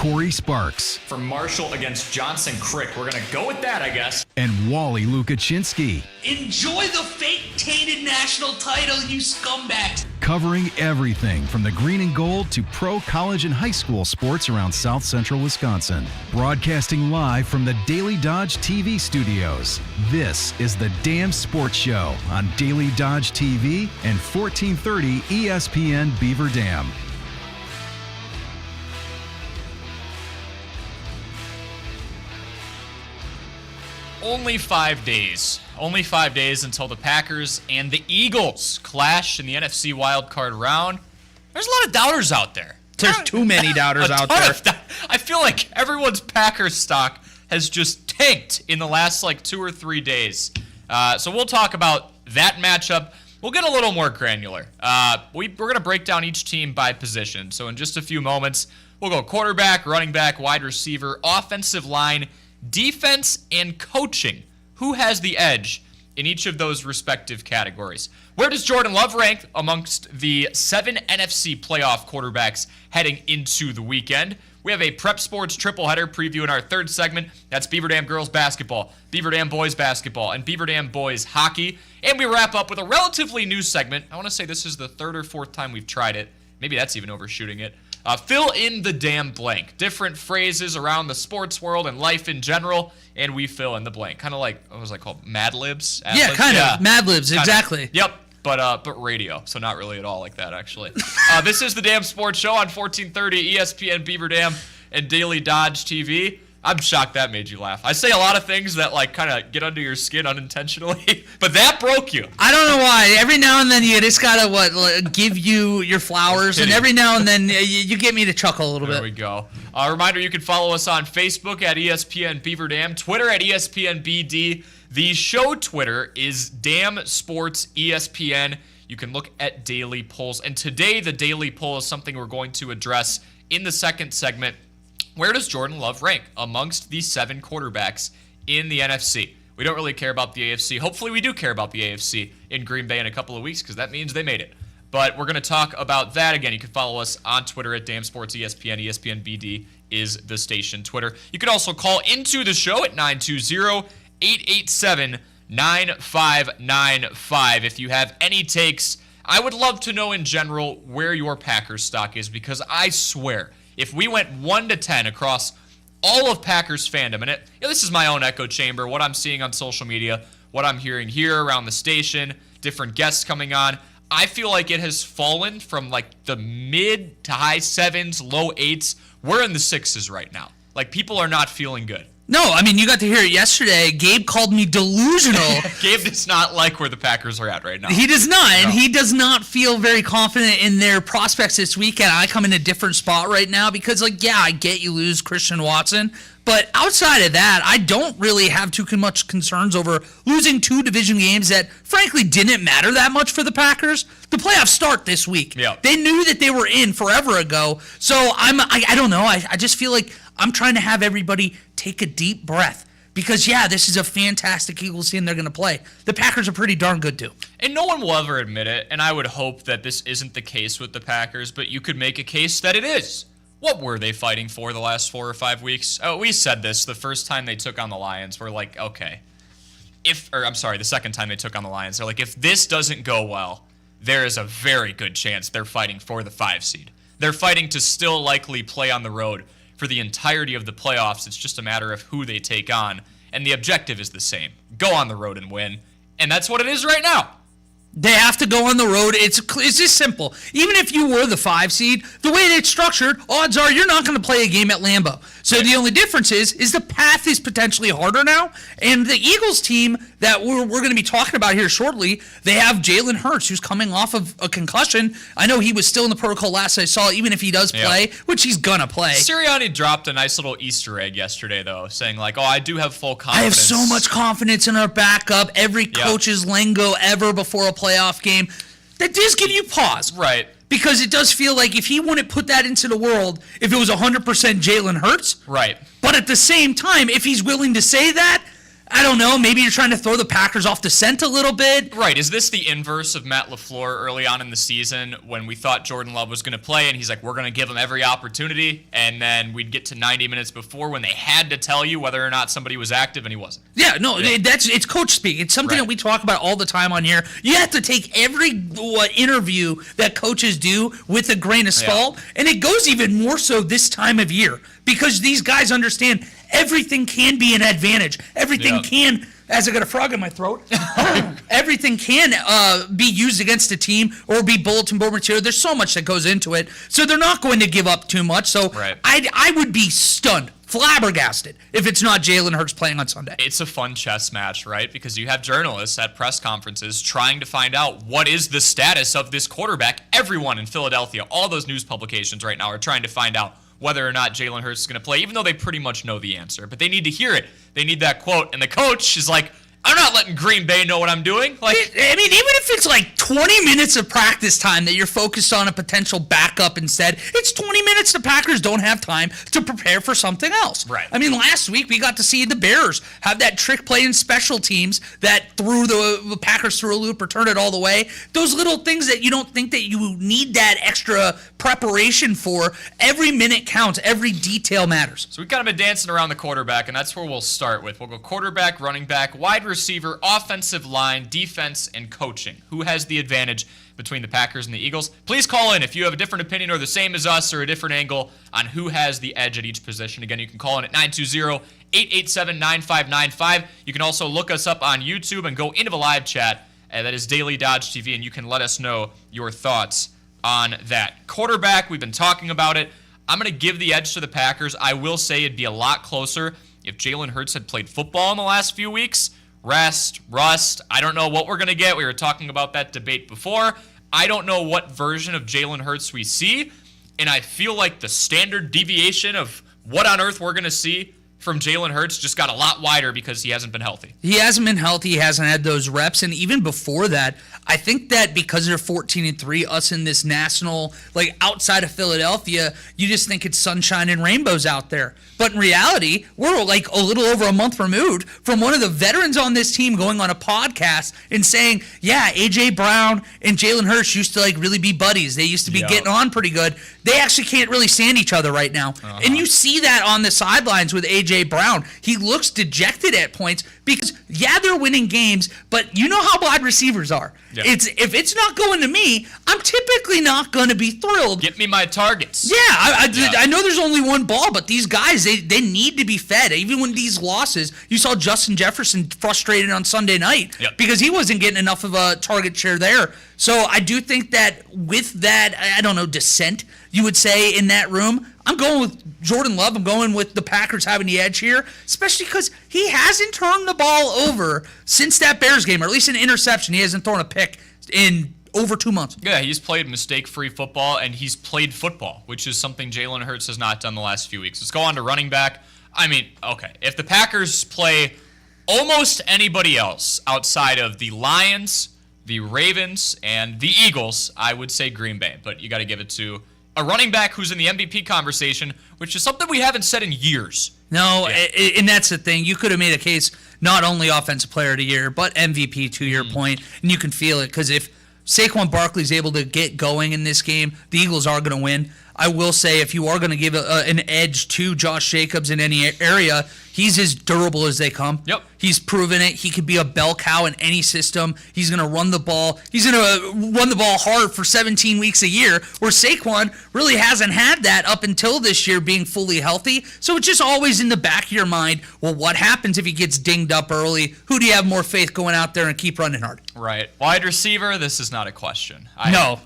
Corey Sparks. For Marshall against Johnson Crick. We're going to go with that, I guess. And Wally Lukaczynski. Enjoy the fake-tainted national title, you scumbags. Covering everything from the green and gold to pro, college, and high school sports around South Central Wisconsin. Broadcasting live from the Daily Dodge TV studios. This is the Damn Sports Show on Daily Dodge TV and 1430 ESPN Beaver Dam. Only 5 days. Only 5 days until the Packers and the Eagles clash in the NFC wildcard round. There's a lot of doubters out there. There's too many doubters out there. I feel like everyone's Packers stock has just tanked in the last 2 or 3 days. So we'll talk about that matchup. We'll get a little more granular. We're going to break down each team by position. So in just a few moments, we'll go quarterback, running back, wide receiver, offensive line, defense, and coaching. Who has the edge in each of those respective categories? Where does Jordan Love rank amongst the 7 NFC playoff quarterbacks heading into the weekend? We have a Prep Sports triple header preview in our third segment. That's Beaver Dam girls basketball, Beaver Dam boys basketball, and Beaver Dam boys hockey. And we wrap up with a relatively new segment. I want to say this is the third or fourth time we've tried it. Maybe that's even overshooting it. Fill in the damn blank. Different phrases around the sports world and life in general, and we fill in the blank. Kind of like, what was I called? Mad Libs? Yeah, kind of. Mad Libs, exactly. Yep, but radio, so not really at all like that, actually. This is the Damn Sports Show on 1430 ESPN Beaver Dam and Daily Dodge TV. I'm shocked that made you laugh. I say a lot of things that kind of get under your skin unintentionally, but that broke you. I don't know why. Every now and then you just gotta give you your flowers, and every now and then you get me to chuckle a little bit. There we go. A reminder: you can follow us on Facebook at ESPN Beaver Dam, Twitter at ESPN BD. The show Twitter is Dam Sports ESPN. You can look at daily polls, and today the daily poll is something we're going to address in the second segment. Where does Jordan Love rank amongst the 7 quarterbacks in the NFC? We don't really care about the AFC. Hopefully we do care about the AFC in Green Bay in a couple of weeks because that means they made it. But we're going to talk about that again. You can follow us on Twitter at DamSportsESPN. ESPN BD is the station Twitter. You can also call into the show at 920-887-9595 if you have any takes. I would love to know in general where your Packers stock is because I swear, if we went 1 to 10 across all of Packers fandom, and this is my own echo chamber, what I'm seeing on social media, what I'm hearing here around the station, different guests coming on, I feel like it has fallen from the mid to high 7s, low 8s. We're in the 6s right now. People are not feeling good. No, I mean, you got to hear it yesterday. Gabe called me delusional. Gabe does not like where the Packers are at right now. He does not, and he does not feel very confident in their prospects this weekend. I come in a different spot right now because, I get you lose Christian Watson, but outside of that, I don't really have too much concerns over losing 2 division games that, frankly, didn't matter that much for the Packers. The playoffs start this week. Yeah. They knew that they were in forever ago, so I don't know. I just feel like I'm trying to have everybody take a deep breath because, this is a fantastic Eagles team they're going to play. The Packers are pretty darn good, too. And no one will ever admit it, and I would hope that this isn't the case with the Packers, but you could make a case that it is. What were they fighting for the last 4 or 5 weeks? Oh, we said this the first time they took on the Lions. We're like, okay. The second time they took on the Lions. They're like, if this doesn't go well, there is a very good chance they're fighting for the 5 seed. They're fighting to still likely play on the road for the entirety of the playoffs. It's just a matter of who they take on, and the objective is the same. Go on the road and win, and that's what it is right now. They have to go on the road. It's just simple. Even if you were the 5 seed, the way it's structured, odds are you're not going to play a game at Lambeau. So the only difference is the path is potentially harder now. And the Eagles team that we're going to be talking about here shortly, they have Jalen Hurts, who's coming off of a concussion. I know he was still in the protocol last I saw, even if he does play, which he's going to play. Sirianni dropped a nice little Easter egg yesterday, though, saying I do have full confidence. I have so much confidence in our backup. Every coach's lingo ever before a playoff game. That does give you pause. Right. Because it does feel like if he wouldn't put that into the world, if it was 100% Jalen Hurts. Right. But at the same time, if he's willing to say that, I don't know. Maybe you're trying to throw the Packers off the scent a little bit. Right. Is this the inverse of Matt LaFleur early on in the season when we thought Jordan Love was going to play and he's like, we're going to give him every opportunity, and then we'd get to 90 minutes before when they had to tell you whether or not somebody was active and he wasn't? Yeah, no, it's coach speak. It's something that we talk about all the time on here. You have to take every interview that coaches do with a grain of salt, and it goes even more so this time of year because these guys understand everything can be an advantage. Everything can, as I got a frog in my throat, everything can be used against a team or be bulletin board material. There's so much that goes into it. So they're not going to give up too much. So I would be stunned, flabbergasted, if it's not Jalen Hurts playing on Sunday. It's a fun chess match, right? Because you have journalists at press conferences trying to find out what is the status of this quarterback. Everyone in Philadelphia, all those news publications right now are trying to find out whether or not Jalen Hurts is going to play, even though they pretty much know the answer. But they need to hear it. They need that quote. And the coach is like, I'm not letting Green Bay know what I'm doing. Like, I mean, even if it's like 20 minutes of practice time that you're focused on a potential backup instead, it's 20 minutes the Packers don't have time to prepare for something else. Right. I mean, last week we got to see the Bears have that trick play in special teams that threw the Packers through a loop or turn it all the way. Those little things that you don't think that you need that extra preparation for. Every minute counts. Every detail matters. So we've kind of been dancing around the quarterback, and that's where we'll start with. We'll go quarterback, running back, wide receiver, offensive line, defense, and coaching. Who has the advantage between the Packers and the Eagles? Please call in if you have a different opinion or the same as us or a different angle on who has the edge at each position. Again, you can call in at 920-887-9595. You can also look us up on YouTube and go into the live chat. That is Daily Dodge TV, and you can let us know your thoughts on that. Quarterback, we've been talking about it. I'm going to give the edge to the Packers. I will say it'd be a lot closer if Jalen Hurts had played football in the last few weeks. Rust, I don't know what we're going to get. We were talking about that debate before. I don't know what version of Jalen Hurts we see, and I feel like the standard deviation of what on earth we're going to see from Jalen Hurts just got a lot wider because he hasn't been healthy. He hasn't been healthy. He hasn't had those reps. And even before that, I think that because they're 14-3, us in this national, like outside of Philadelphia, you just think it's sunshine and rainbows out there. But in reality, we're like a little over a month removed from one of the veterans on this team going on a podcast and saying, yeah, A.J. Brown and Jalen Hurts used to like really be buddies. They used to be getting on pretty good. They actually can't really stand each other right now. And you see that on the sidelines with A.J. Brown. He looks dejected at points because, yeah, they're winning games, but you know how wide receivers are. Yeah. If it's not going to me, I'm typically not going to be thrilled. Get me my targets. Yeah, I know there's only one ball, but these guys, they need to be fed. Even when these losses, you saw Justin Jefferson frustrated on Sunday night because he wasn't getting enough of a target share there. So I do think that with that, I don't know, dissent, you would say, in that room, I'm going with Jordan Love. I'm going with the Packers having the edge here, especially because he hasn't turned the ball over since that Bears game, or at least an interception. He hasn't thrown a pick in over 2 months. Yeah, he's played mistake-free football, and he's played football, which is something Jalen Hurts has not done the last few weeks. Let's go on to running back. I mean, okay, if the Packers play almost anybody else outside of the Lions, the Ravens, and the Eagles, I would say Green Bay, but you got to give it to a running back who's in the MVP conversation, which is something we haven't said in years. No, and that's the thing. You could have made a case not only Offensive Player of the Year, but MVP to your point, and you can feel it because if Saquon Barkley's able to get going in this game, the Eagles are going to win. I will say if you are going to give an edge to Josh Jacobs in any area, he's as durable as they come. Yep. He's proven it. He could be a bell cow in any system. He's going to run the ball. He's going to run the ball hard for 17 weeks a year, where Saquon really hasn't had that up until this year being fully healthy. So it's just always in the back of your mind, well, what happens if he gets dinged up early? Who do you have more faith going out there and keep running hard? Right. Wide receiver, this is not a question. No.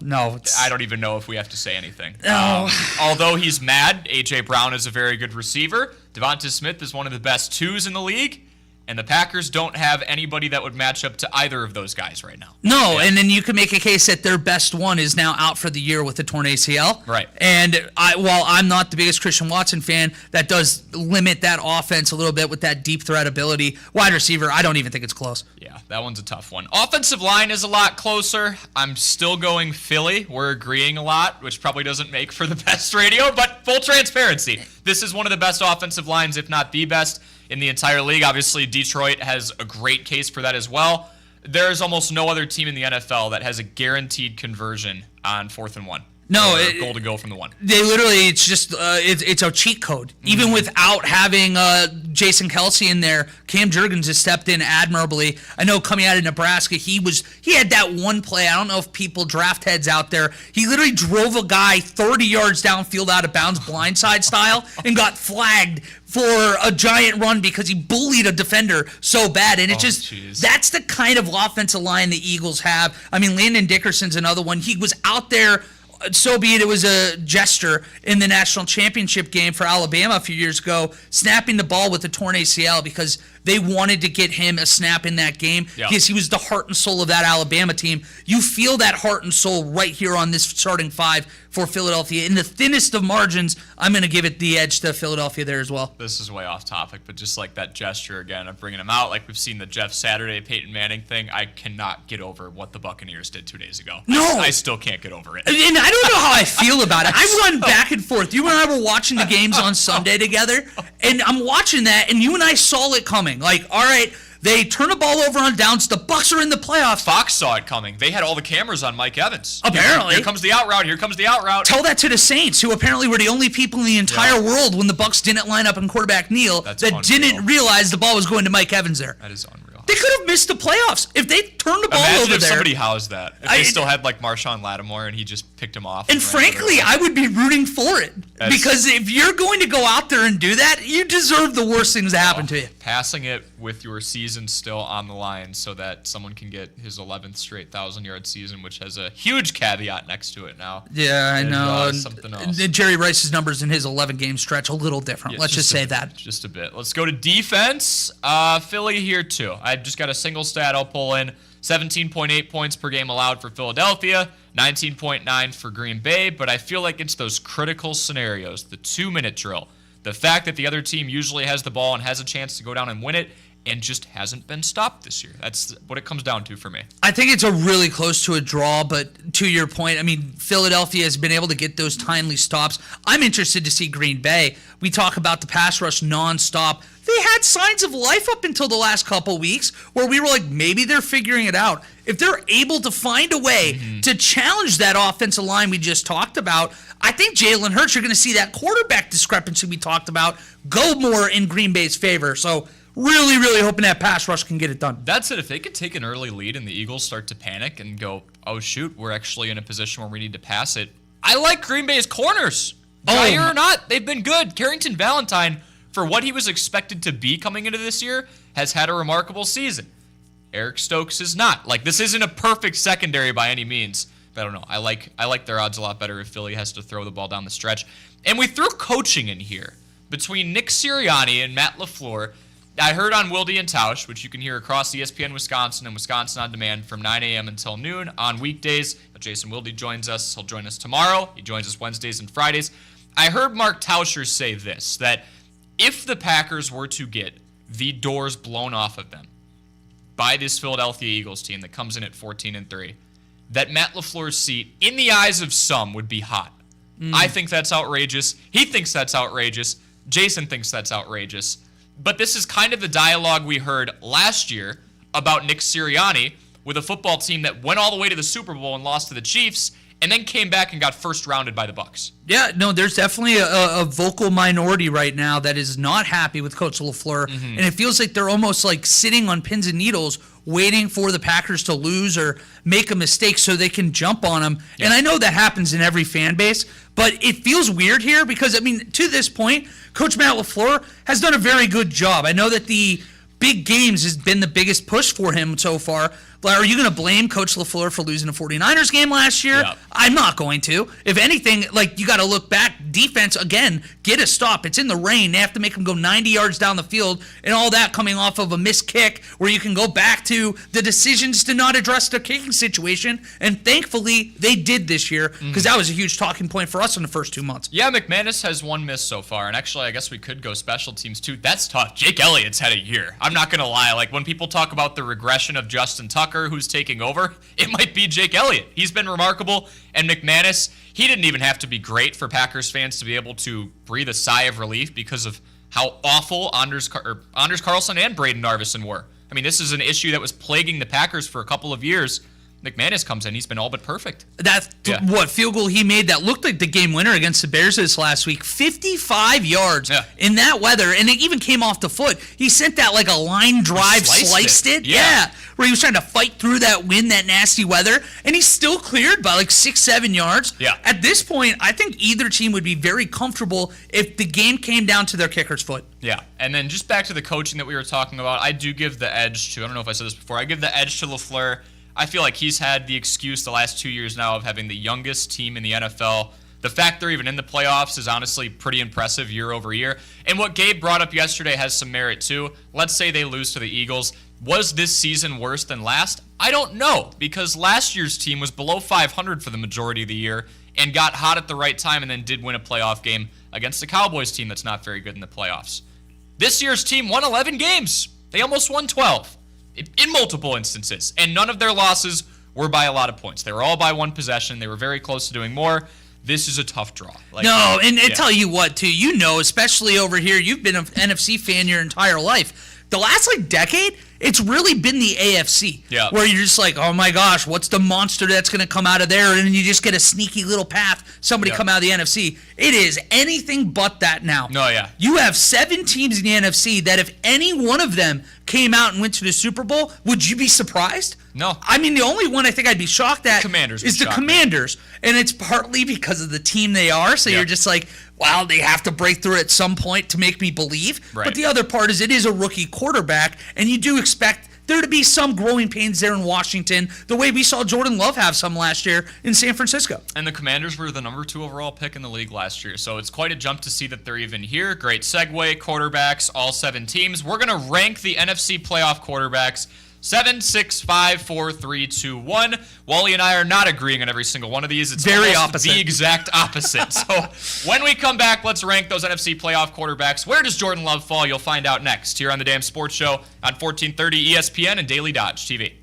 I don't even know if we have to say anything. No. Although he's mad, A.J. Brown is a very good receiver. Devonta Smith is one of the best twos in the league. And the Packers don't have anybody that would match up to either of those guys right now. No, and then you can make a case that their best one is now out for the year with a torn ACL. Right. And while I'm not the biggest Christian Watson fan, that does limit that offense a little bit with that deep threat ability. Wide receiver, I don't even think it's close. Yeah, that one's a tough one. Offensive line is a lot closer. I'm still going Philly. We're agreeing a lot, which probably doesn't make for the best radio, but full transparency. This is one of the best offensive lines, if not the best. in the entire league. Obviously, Detroit has a great case for that as well. There's almost no other team in the NFL that has a guaranteed conversion on 4th and 1. No, goal to go from the 1. They literally, it's just, it's a cheat code. Even without having Jason Kelsey in there, Cam Jurgens has stepped in admirably. I know coming out of Nebraska, he had that one play. I don't know if people draft heads out there. He literally drove a guy 30 yards downfield out of bounds, blindside style, and got flagged for a giant run because he bullied a defender so bad. And that's the kind of offensive line the Eagles have. I mean, Landon Dickerson's another one. He was out there. So be it was a gesture in the national championship game for Alabama a few years ago, snapping the ball with a torn ACL because they wanted to get him a snap in that game because he was the heart and soul of that Alabama team. You feel that heart and soul right here on this starting 5 for Philadelphia. In the thinnest of margins, I'm going to give it the edge to Philadelphia there as well. This is way off topic, but just like that gesture again of bringing him out, like we've seen the Jeff Saturday, Peyton Manning thing, I cannot get over what the Buccaneers did 2 days ago. No. I still can't get over it. And I don't know how I feel about it. I run back and forth. You and I were watching the games on Sunday together, and I'm watching that, and you and I saw it coming. Like, all right, they turn the ball over on downs. The Bucs are in the playoffs. Fox saw it coming. They had all the cameras on Mike Evans. Apparently. Here comes the out route. Here comes the out route. Tell that to the Saints, who apparently were the only people in the entire world when the Bucs didn't line up in quarterback Neal didn't realize the ball was going to Mike Evans there. That is unreal. They could have missed the playoffs if they turned the ball Imagine over if there. somebody housed that. If they still had like Marshawn Lattimore and he just picked him off. And frankly, I would be rooting for it. Because if you're going to go out there and do that, you deserve the worst things to happen to you. Passing it with your season still on the line so that someone can get his 11th straight 1,000-yard season, which has a huge caveat next to it now. Yeah, I know. Something else. Jerry Rice's numbers in his 11-game stretch a little different. Let's just say that. Just a bit. Let's go to defense. Philly here too. I just got a single stat I'll pull in. 17.8 points per game allowed for Philadelphia, 19.9 for Green Bay, but I feel like it's those critical scenarios, the 2-minute drill, the fact that the other team usually has the ball and has a chance to go down and win it, and just hasn't been stopped this year. That's what it comes down to for me. I think it's a really close to a draw, but to your point, I mean, Philadelphia has been able to get those timely stops. I'm interested to see Green Bay. We talk about the pass rush nonstop. They had signs of life up until the last couple weeks where we were like, maybe they're figuring it out. If they're able to find a way to challenge that offensive line we just talked about, I think Jalen Hurts, you're going to see that quarterback discrepancy we talked about go more in Green Bay's favor. So really, really hoping that pass rush can get it done. That's it. If they could take an early lead and the Eagles start to panic and go, oh, shoot, we're actually in a position where we need to pass it. I like Green Bay's corners. Jair or not, they've been good. Carrington Valentine, for what he was expected to be coming into this year, has had a remarkable season. Eric Stokes is not. Like, this isn't a perfect secondary by any means. But I don't know. I like their odds a lot better if Philly has to throw the ball down the stretch. And we threw coaching in here. Between Nick Sirianni and Matt LaFleur, I heard on Wilde and Tausch, which you can hear across ESPN Wisconsin and Wisconsin On Demand from 9 a.m. until noon on weekdays. Jason Wilde joins us. He'll join us tomorrow. He joins us Wednesdays and Fridays. I heard Mark Tauscher say this, that if the Packers were to get the doors blown off of them by this Philadelphia Eagles team that comes in at 14-3, that Matt LaFleur's seat, in the eyes of some, would be hot. I think that's outrageous. He thinks that's outrageous. Jason thinks that's outrageous. But this is kind of the dialogue we heard last year about Nick Sirianni with a football team that went all the way to the Super Bowl and lost to the Chiefs, and then came back and got first rounded by the Bucs. Yeah, no, there's definitely a vocal minority right now that is not happy with Coach LaFleur, and it feels like they're almost like sitting on pins and needles waiting for the Packers to lose or make a mistake so they can jump on them. Yeah. And I know that happens in every fan base, but it feels weird here because, I mean, to this point, Coach Matt LaFleur has done a very good job. I know that the big games has been the biggest push for him so far. But are you going to blame Coach LaFleur for losing a 49ers game last year? Yeah. I'm not going to. If anything, like, you got to look back. Defense, again, get a stop. It's in the rain. They have to make them go 90 yards down the field, and all that coming off of a missed kick where you can go back to the decisions to not address the kicking situation. And thankfully, they did this year because that was a huge talking point for us in the first 2 months. Yeah, McManus has one miss so far, and actually, I guess we could go special teams too. That's tough. Jake Elliott's had a year. I'm not going to lie. Like, when people talk about the regression of Justin Tucker, who's taking over, it might be Jake Elliott. He's been remarkable, and McManus, he didn't even have to be great for Packers fans to be able to breathe a sigh of relief because of how awful Anders Carlson and Braden Narvison were. I mean, this is an issue that was plaguing the Packers for a couple of years. McManus comes in, he's been all but perfect. That's what field goal he made that looked like the game winner against the Bears this last week. 55 yards in that weather, and it even came off the foot. He sent that like a line drive, sliced it. Yeah, where he was trying to fight through that wind, that nasty weather, and he's still cleared by like 6-7 yards. Yeah. At this point, I think either team would be very comfortable if the game came down to their kicker's foot. Yeah, and then just back to the coaching that we were talking about, I do give the edge to, I don't know if I said this before, I give the edge to LaFleur. I feel like he's had the excuse the last 2 years now of having the youngest team in the NFL. The fact they're even in the playoffs is honestly pretty impressive year over year. And what Gabe brought up yesterday has some merit too. Let's say they lose to the Eagles. Was this season worse than last? I don't know, because last year's team was below 500 for the majority of the year and got hot at the right time and then did win a playoff game against the Cowboys team that's not very good in the playoffs. This year's team won 11 games. They almost won 12. In multiple instances, and none of their losses were by a lot of points. They were all by one possession. They were very close to doing more. This is a tough draw. No, and tell you what, too, especially over here, you've been an NFC fan your entire life. The last, decade, it's really been the AFC. Yeah. Where you're just like, oh my gosh, what's the monster that's going to come out of there? And then you just get a sneaky little path, somebody come out of the NFC. It is anything but that now. No, yeah. You have 7 teams in the NFC that if any one of them came out and went to the Super Bowl, would you be surprised? No. I mean, the only one I think I'd be shocked at is the Commanders. And it's partly because of the team they are. So you're just like, wow, they have to break through at some point to make me believe. Right. But the other part is it is a rookie quarterback, and you do expect there to be some growing pains there in Washington, the way we saw Jordan Love have some last year in San Francisco. And the Commanders were the number 2 overall pick in the league last year, so it's quite a jump to see that they're even here. Great segue, quarterbacks, all 7 teams. We're going to rank the NFC playoff quarterbacks 7, 6, 5, 4, 3, 2, 1. Wally and I are not agreeing on every single one of these. It's very almost opposite. The exact opposite. So when we come back, let's rank those NFC playoff quarterbacks. Where does Jordan Love fall? You'll find out next here on the Damn Sports Show on 1430 ESPN and Daily Dodge TV.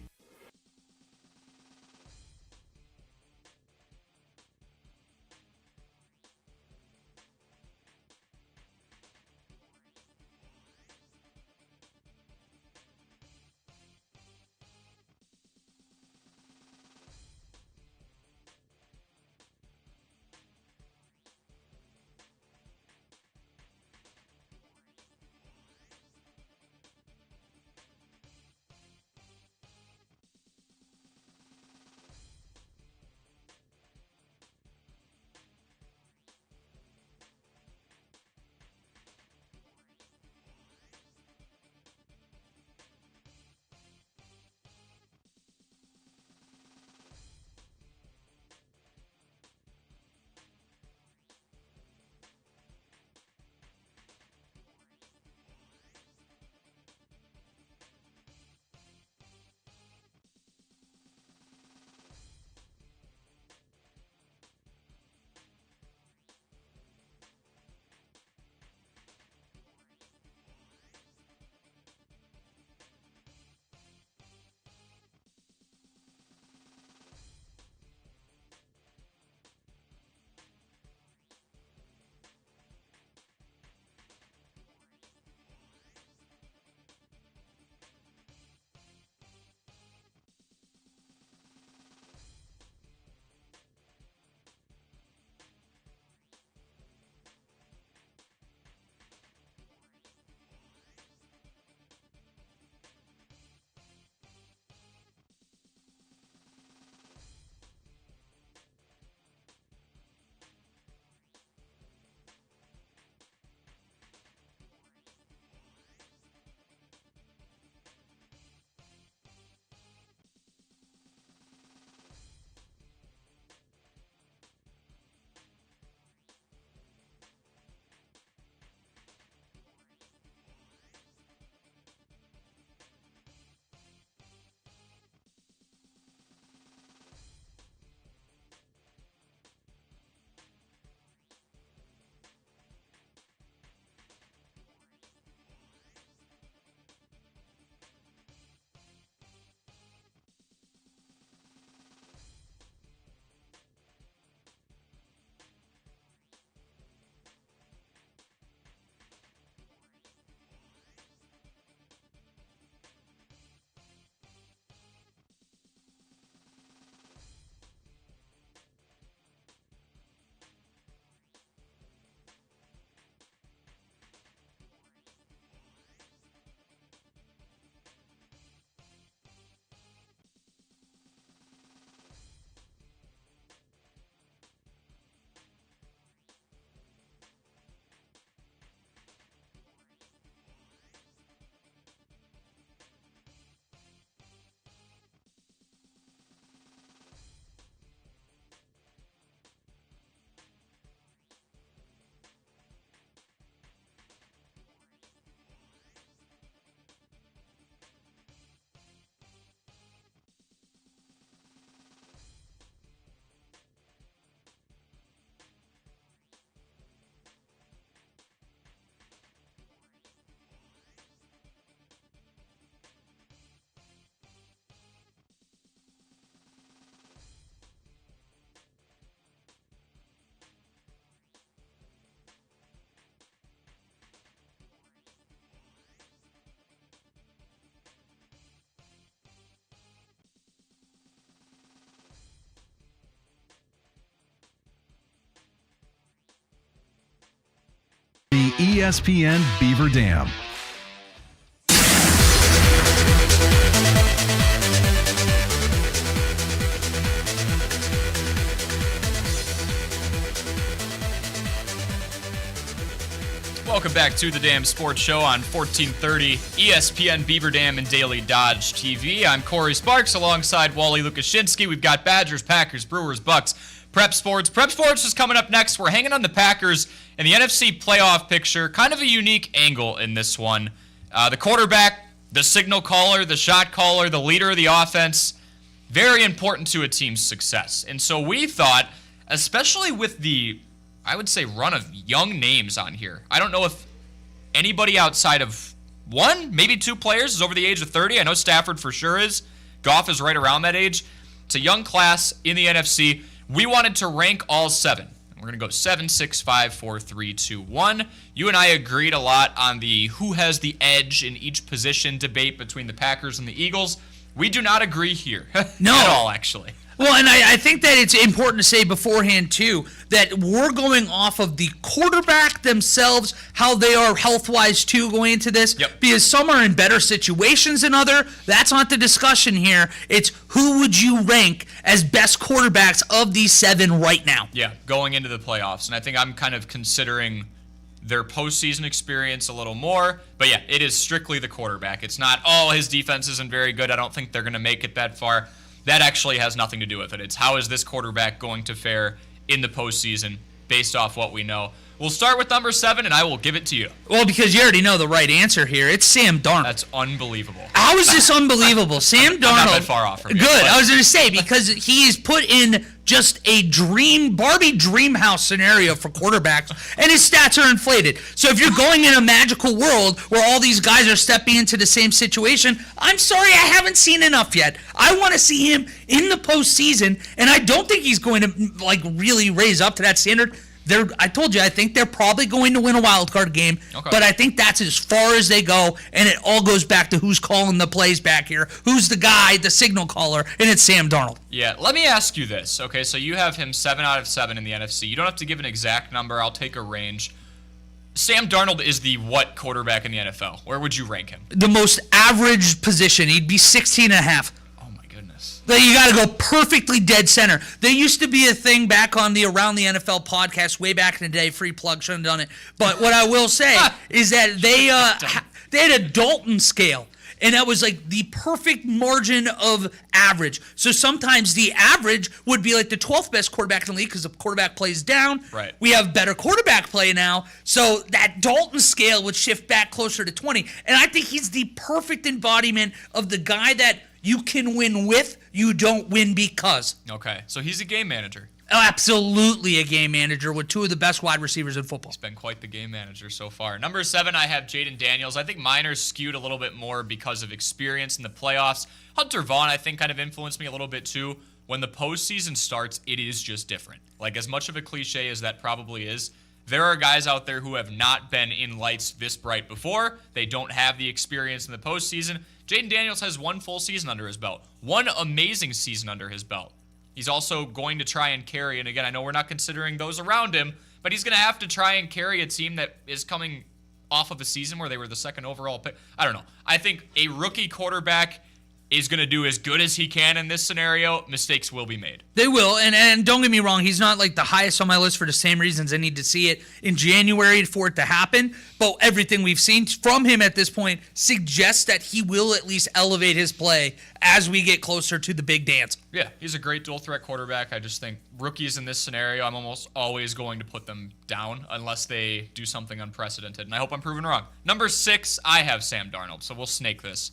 ESPN Beaver Dam. Welcome back to the Dam Sports Show on 1430 ESPN Beaver Dam and Daily Dodge TV. I'm Corey Sparks alongside Wally Lukashinsky. We've got Badgers, Packers, Brewers, Bucks, Prep Sports. Prep Sports is coming up next. We're hanging on the Packers in the NFC playoff picture. Kind of a unique angle in this one. The quarterback, the signal caller, the shot caller, the leader of the offense, very important to a team's success. And so we thought, especially with the, I would say, run of young names on here. I don't know if anybody outside of one, maybe two players is over the age of 30. I know Stafford for sure is. Goff is right around that age. It's a young class in the NFC. We wanted to rank all seven. We're going to go 7, 6, 5, 4, 3, 2, 1. You and I agreed a lot on the who has the edge in each position debate between the Packers and the Eagles. We do not agree here. No. At all, actually. Well, and I think that it's important to say beforehand, too, that we're going off of the quarterback themselves, how they are health-wise, too, going into this. Yep. Because some are in better situations than other. That's not the discussion here. It's who would you rank as best quarterbacks of these seven right now? Yeah, going into the playoffs. And I think I'm kind of considering their postseason experience a little more. But yeah, it is strictly the quarterback. It's not, oh, his defense isn't very good. I don't think they're going to make it that far. That actually has nothing to do with it. It's how is this quarterback going to fare in the postseason based off what we know. We'll start with number 7, and I will give it to you. Well, because you already know the right answer here. It's Sam Darnold. That's unbelievable. How is this unbelievable? Sam Darnold. I'm not that far off from you. Good. I was going to say, because he is put in just a Barbie dream house scenario for quarterbacks, and his stats are inflated. So if you're going in a magical world where all these guys are stepping into the same situation, I'm sorry, I haven't seen enough yet. I want to see him in the postseason, and I don't think he's going to really raise up to that standard. I told you, I think they're probably going to win a wild card game, okay. But I think that's as far as they go, and it all goes back to who's calling the plays back here, who's the guy, the signal caller, and it's Sam Darnold. Yeah, let me ask you this. Okay, so you have him 7 out of 7 in the NFC. You don't have to give an exact number. I'll take a range. Sam Darnold is the what quarterback in the NFL? Where would you rank him? The most average position. He'd be 16 and a half. You got to go perfectly dead center. There used to be a thing back on the Around the NFL podcast way back in the day. Free plug, shouldn't have done it. But what I will say is that they had a Dalton scale. And that was like the perfect margin of average. So sometimes the average would be like the 12th best quarterback in the league because the quarterback plays down. Right. We have better quarterback play now. So that Dalton scale would shift back closer to 20. And I think he's the perfect embodiment of the guy that you can win with, you don't win because. Okay, so he's a game manager. Absolutely a game manager with two of the best wide receivers in football. He's been quite the game manager so far. Number 7, I have Jaden Daniels. I think mine are skewed a little bit more because of experience in the playoffs. Hunter Vaughn, I think, kind of influenced me a little bit too. When the postseason starts, it is just different. Like, as much of a cliche as that probably is, there are guys out there who have not been in lights this bright before. They don't have the experience in the postseason. Jaden Daniels has 1 full season under his belt. 1 amazing season under his belt. He's also going to try and carry, and again, I know we're not considering those around him, but he's going to have to try and carry a team that is coming off of a season where they were the 2nd overall pick. I don't know. I think a rookie quarterback is going to do as good as he can in this scenario. Mistakes will be made. They will, and don't get me wrong, he's not like the highest on my list for the same reasons. I need to see it in January for it to happen, but everything we've seen from him at this point suggests that he will at least elevate his play as we get closer to the big dance. Yeah, he's a great dual-threat quarterback. I just think rookies in this scenario, I'm almost always going to put them down unless they do something unprecedented, and I hope I'm proven wrong. Number 6, I have Sam Darnold, so we'll snake this.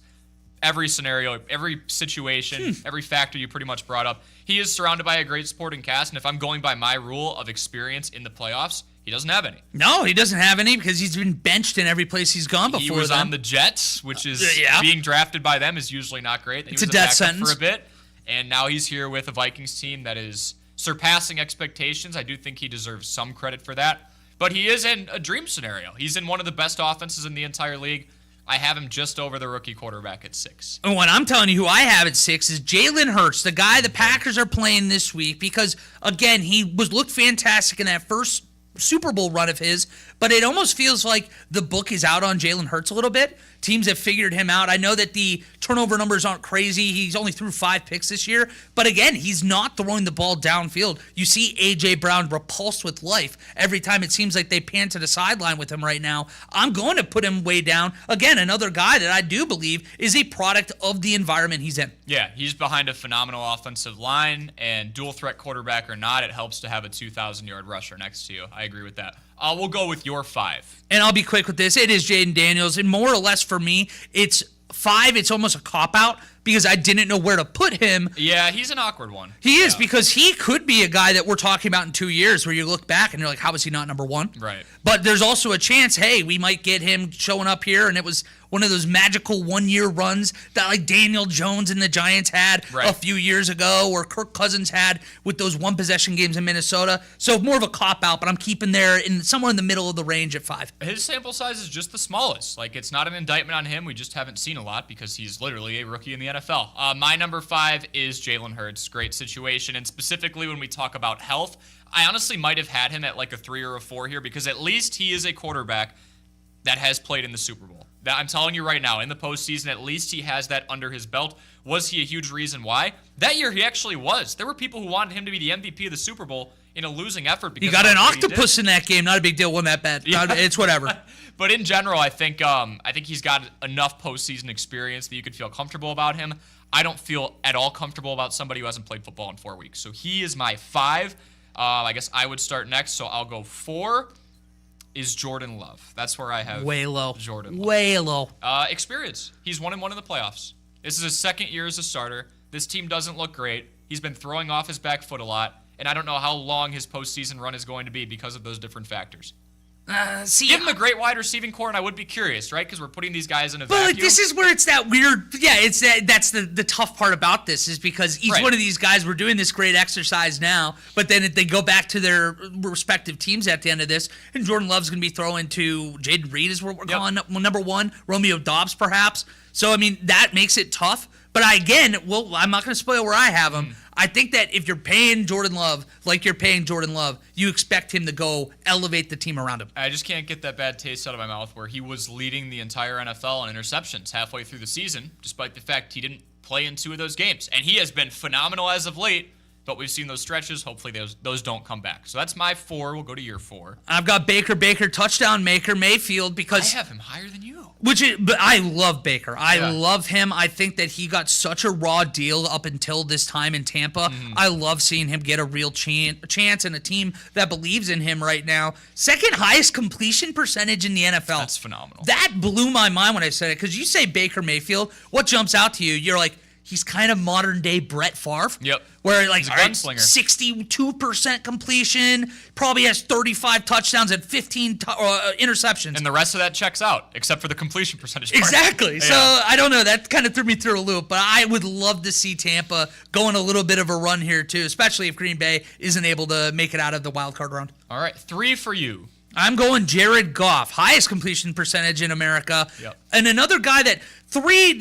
Every scenario, every situation, every factor you pretty much brought up. He is surrounded by a great supporting cast, and if I'm going by my rule of experience in the playoffs, he doesn't have any. No, he doesn't have any because he's been benched in every place he's gone before. He was on the Jets, which is being drafted by them is usually not great. It's a death sentence for a bit, and now he's here with a Vikings team that is surpassing expectations. I do think he deserves some credit for that, but he is in a dream scenario. He's in one of the best offenses in the entire league. I have him just over the rookie quarterback at 6. And what I'm telling you who I have at 6 is Jalen Hurts, the guy the Packers are playing this week, because, again, he looked fantastic in that first Super Bowl run of his, but it almost feels like the book is out on Jalen Hurts a little bit. Teams have figured him out. I know that the turnover numbers aren't crazy. He's only threw 5 picks this year, but again, he's not throwing the ball downfield. You see A.J. Brown repulsed with life every time it seems like they pan to the sideline with him right now. I'm going to put him way down. Again, another guy that I do believe is a product of the environment he's in. Yeah, he's behind a phenomenal offensive line, and dual threat quarterback or not, it helps to have a 2,000-yard rusher next to you. I agree with that. We'll go with your 5. And I'll be quick with this. It is Jaden Daniels, and more or less for me, it's 5. It's almost a cop-out because I didn't know where to put him. Yeah, he's an awkward one. He is, because he could be a guy that we're talking about in 2 years where you look back and you're like, how is he not number 1? Right. But there's also a chance, hey, we might get him showing up here, and it was one of those magical one-year runs that like Daniel Jones and the Giants had a few years ago, or Kirk Cousins had with those one-possession games in Minnesota. So more of a cop-out, but I'm keeping there in somewhere in the middle of the range at 5. His sample size is just the smallest. Like, it's not an indictment on him. We just haven't seen a lot because he's literally a rookie in the NFL. My number 5 is Jalen Hurts. Great situation, and specifically when we talk about health, I honestly might have had him at like a 3 or a 4 here because at least he is a quarterback that has played in the Super Bowl. That I'm telling you right now, in the postseason, at least he has that under his belt. Was he a huge reason why? That year he actually was. There were people who wanted him to be the MVP of the Super Bowl in a losing effort. Because he got an octopus in that game. Not a big deal. Won that bet. Yeah. It's whatever. But in general, I think he's got enough postseason experience that you could feel comfortable about him. I don't feel at all comfortable about somebody who hasn't played football in 4 weeks. So he is my 5. I guess I would start next. So I'll go 4. Is Jordan Love. That's where I have way low. Jordan Love. Way low. Experience. He's 1-1 in the playoffs. This is his second year as a starter. This team doesn't look great. He's been throwing off his back foot a lot, and I don't know how long his postseason run is going to be because of those different factors. Give him a great wide receiving core, and I would be curious, right? Because we're putting these guys in a vacuum. But like, this is where it's that weird. Yeah, it's that's the tough part about this is because each one of these guys, we're doing this great exercise now, but then they go back to their respective teams at the end of this, and Jordan Love's going to be throwing to Jaden Reed, is what we're calling number 1, Romeo Doubs perhaps. So I mean that makes it tough. But I'm not going to spoil where I have him. I think that if you're paying Jordan Love like you're paying Jordan Love, you expect him to go elevate the team around him. I just can't get that bad taste out of my mouth where he was leading the entire NFL in interceptions halfway through the season, despite the fact he didn't play in 2 of those games. And he has been phenomenal as of late, but we've seen those stretches. Hopefully those don't come back. So that's my 4. We'll go to your 4. I've got Baker touchdown maker Mayfield because I have him higher than you. But I love Baker. I love him. I think that he got such a raw deal up until this time in Tampa. I love seeing him get a real chance and a team that believes in him right now. Second highest completion percentage in the NFL. That's phenomenal. That blew my mind when I said it because you say Baker Mayfield, what jumps out to you? You're like, he's kind of modern day Brett Favre. Yep. Where like he's a gunslinger. 62% completion, probably has 35 touchdowns and 15 interceptions. And the rest of that checks out, except for the completion percentage part. Exactly. So I don't know. That kind of threw me through a loop. But I would love to see Tampa go on a little bit of a run here too, especially if Green Bay isn't able to make it out of the wild card round. All right, 3 for you. I'm going Jared Goff, highest completion percentage in America. Yep. And another guy that 3,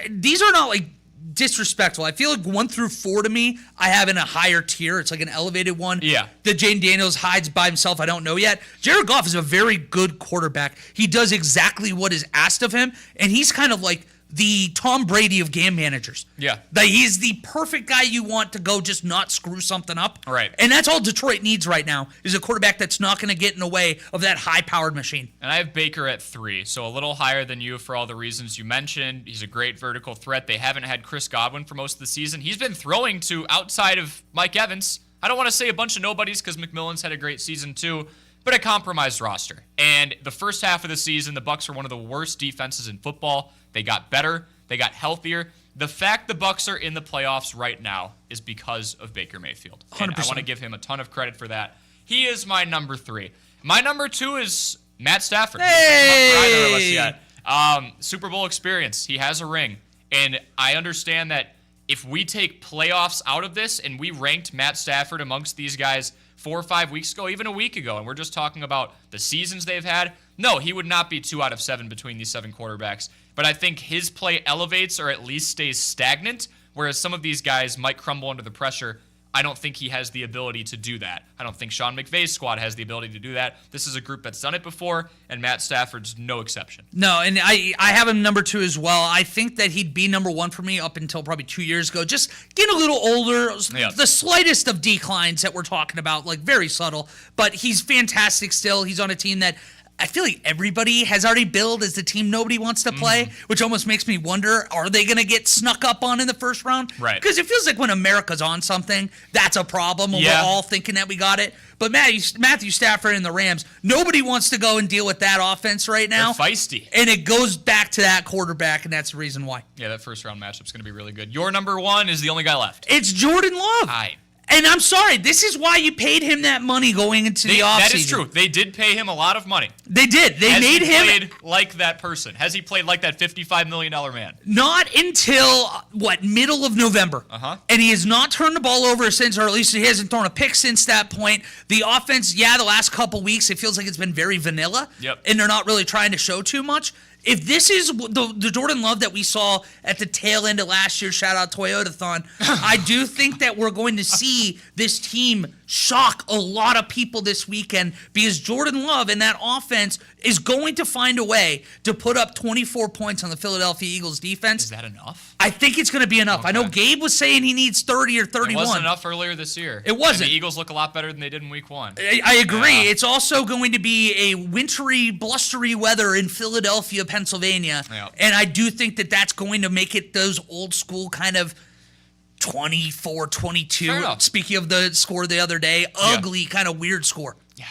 these are not like disrespectful. I feel like 1 through 4 to me, I have in a higher tier. It's like an elevated one. Yeah. The Jane Daniels hides by himself. I don't know yet. Jared Goff is a very good quarterback. He does exactly what is asked of him, and he's kind of like the Tom Brady of game managers. Yeah. He's the perfect guy you want to go just not screw something up. Right. And that's all Detroit needs right now is a quarterback that's not going to get in the way of that high-powered machine. And I have Baker at 3, so a little higher than you for all the reasons you mentioned. He's a great vertical threat. They haven't had Chris Godwin for most of the season. He's been throwing to outside of Mike Evans. I don't want to say a bunch of nobodies because McMillan's had a great season too, but a compromised roster. And the first half of the season, the Bucs are one of the worst defenses in football. They got better. They got healthier. The fact the Bucs are in the playoffs right now is because of Baker Mayfield. 100%. And I want to give him a ton of credit for that. He is my number 3. My number 2 is Matt Stafford. Hey! Not for either of us yet. Super Bowl experience. He has a ring. And I understand that if we take playoffs out of this and we ranked Matt Stafford amongst these guys 4 or 5 weeks ago, even a week ago, and we're just talking about the seasons they've had, no, he would not be 2 out of 7 between these 7 quarterbacks. But I think his play elevates or at least stays stagnant, whereas some of these guys might crumble under the pressure. I don't think he has the ability to do that. I don't think Sean McVay's squad has the ability to do that. This is a group that's done it before, and Matt Stafford's no exception. No, and I have him number 2 as well. I think that he'd be number 1 for me up until probably 2 years ago. Just getting a little older, the slightest of declines that we're talking about, like very subtle, but he's fantastic still. He's on a team that I feel like everybody has already billed as the team nobody wants to play, which almost makes me wonder, are they going to get snuck up on in the first round? Right. Because it feels like when America's on something, that's a problem. When we're all thinking that we got it. But Matthew Stafford and the Rams, nobody wants to go and deal with that offense right now. They're feisty. And it goes back to that quarterback, and that's the reason why. Yeah, that first round matchup's going to be really good. Your number 1 is the only guy left. It's Jordan Love. And I'm sorry, this is why you paid him that money going into the offseason. That is true. They did pay him a lot of money. They did. Has he played like that person? Has he played like that $55 million man? Not until, middle of November. And he has not turned the ball over since, or at least he hasn't thrown a pick since that point. The offense, the last couple weeks, it feels like it's been very vanilla. Yep. And they're not really trying to show too much. If this is the Jordan Love that we saw at the tail end of last year, shout out Toyotathon, I do think that we're going to see this team shock a lot of people this weekend because Jordan Love and that offense is going to find a way to put up 24 points on the Philadelphia Eagles defense. Is that enough? I think it's going to be enough. Okay. I know Gabe was saying he needs 30 or 31. It wasn't enough earlier this year. It wasn't. And the Eagles look a lot better than they did in week 1. I agree. It's also going to be a wintry, blustery weather in Philadelphia, Pennsylvania. Yeah. And I do think that that's going to make it those old school kind of 24-22. Speaking of the score the other day, ugly kind of weird score. Yeah.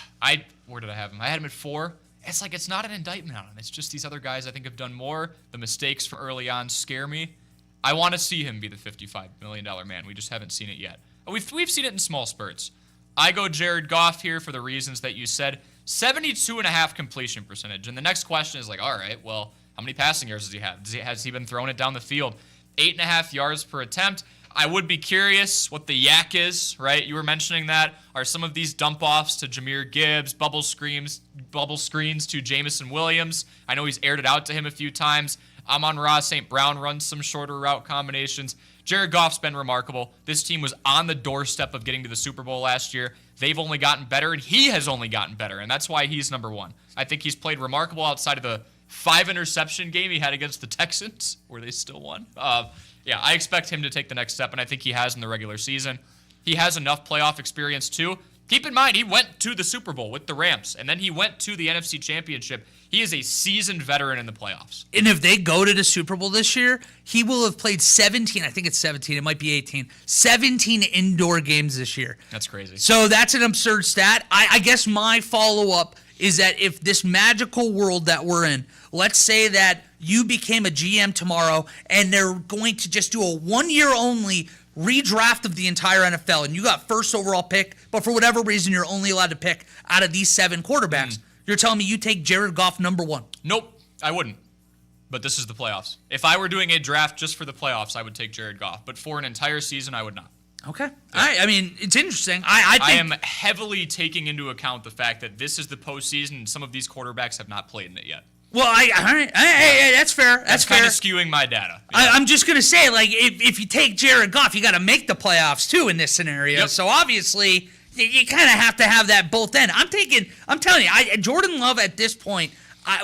Where did I have him? I had him at 4. It's like it's not an indictment on him. It's just these other guys I think have done more. The mistakes from early on scare me. I want to see him be the $55 million man. We just haven't seen it yet. We've seen it in small spurts. I go Jared Goff here for the reasons that you said. 72.5 completion percentage. And the next question is like, all right, well, how many passing yards does he have? Has he been throwing it down the field? 8.5 yards per attempt. I would be curious what the yak is, right? You were mentioning that. Are some of these dump-offs to Jahmyr Gibbs, bubble screens to Jamison Williams? I know he's aired it out to him a few times. Amon-Ra St. Brown runs some shorter route combinations. Jared Goff's been remarkable. This team was on the doorstep of getting to the Super Bowl last year. They've only gotten better, and he has only gotten better, and that's why he's number 1. I think he's played remarkable outside of the 5-interception game he had against the Texans, where they still won. I expect him to take the next step, and I think he has in the regular season. He has enough playoff experience, too. Keep in mind, he went to the Super Bowl with the Rams, and then he went to the NFC Championship. He is a seasoned veteran in the playoffs. And if they go to the Super Bowl this year, he will have played 17, I think it's 17, it might be 18, 17 indoor games this year. That's crazy. So that's an absurd stat. I guess my follow-up is that if this magical world that we're in, let's say that you became a GM tomorrow and they're going to just do a 1-year only redraft of the entire NFL, and you got first overall pick, but for whatever reason you're only allowed to pick out of these 7 quarterbacks. You're telling me you take Jared Goff number 1? Nope, I wouldn't. But this is the playoffs. If I were doing a draft just for the playoffs, I would take Jared Goff. But for an entire season, I would not. Okay. Yeah. I mean, it's interesting. I think I am heavily taking into account the fact that this is the postseason and some of these quarterbacks have not played in it yet. Well, that's fair. That's fair. Kind of skewing my data. Yeah. I'm just going to say, like, if you take Jared Goff, you got to make the playoffs, too, in this scenario. Yep. So, obviously, you kind of have to have that both end. I'm telling you, Jordan Love at this point,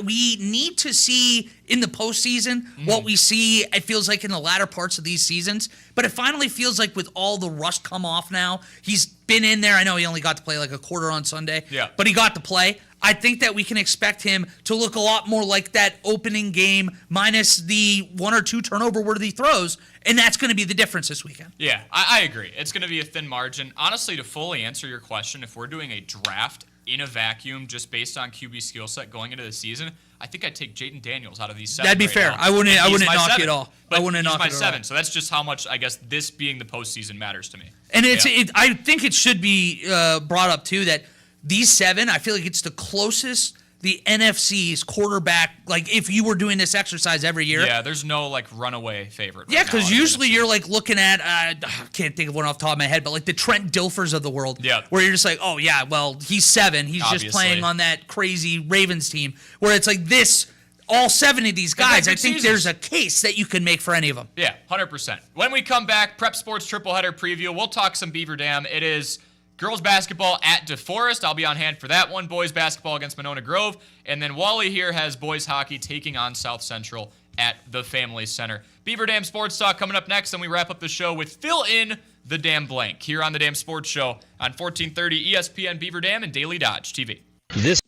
we need to see in the postseason what we see, it feels like, in the latter parts of these seasons. But it finally feels like with all the rust come off now, he's been in there. I know he only got to play like a quarter on Sunday, but he got to play. I think that we can expect him to look a lot more like that opening game minus the 1 or 2 turnover-worthy throws, and that's going to be the difference this weekend. Yeah, I agree. It's going to be a thin margin. Honestly, to fully answer your question, if we're doing a draft in a vacuum just based on QB skill set going into the season, I think I'd take Jaden Daniels out of these 7. That'd be fair. Now. I wouldn't knock 7, it all. But I wouldn't knock it all. He's my 7, so that's just how much, I guess, this being the postseason matters to me. And I think it should be brought up, too, that these 7, I feel like it's the closest the NFC's quarterback, like if you were doing this exercise every year. Yeah, there's no like runaway favorite. Yeah, because usually you're like looking at, I can't think of one off the top of my head, but like the Trent Dilfers of the world. Yeah. Where you're just like, oh yeah, well, he's 7. He's Obviously. just playing on that crazy Ravens team. Where it's like this, all 7 of these guys, I think seasons. there's a case that you can make for any of them. Yeah, 100%. When we come back, Prep Sports Triple Header Preview, we'll talk some Beaver Dam. It is girls basketball at DeForest. I'll be on hand for that one. Boys basketball against Monona Grove. And then Wally here has boys hockey taking on South Central at the Family Center. Beaver Dam Sports Talk coming up next, and we wrap up the show with Fill in the Damn Blank here on the Damn Sports Show on 1430 ESPN Beaver Dam and Daily Dodge TV. This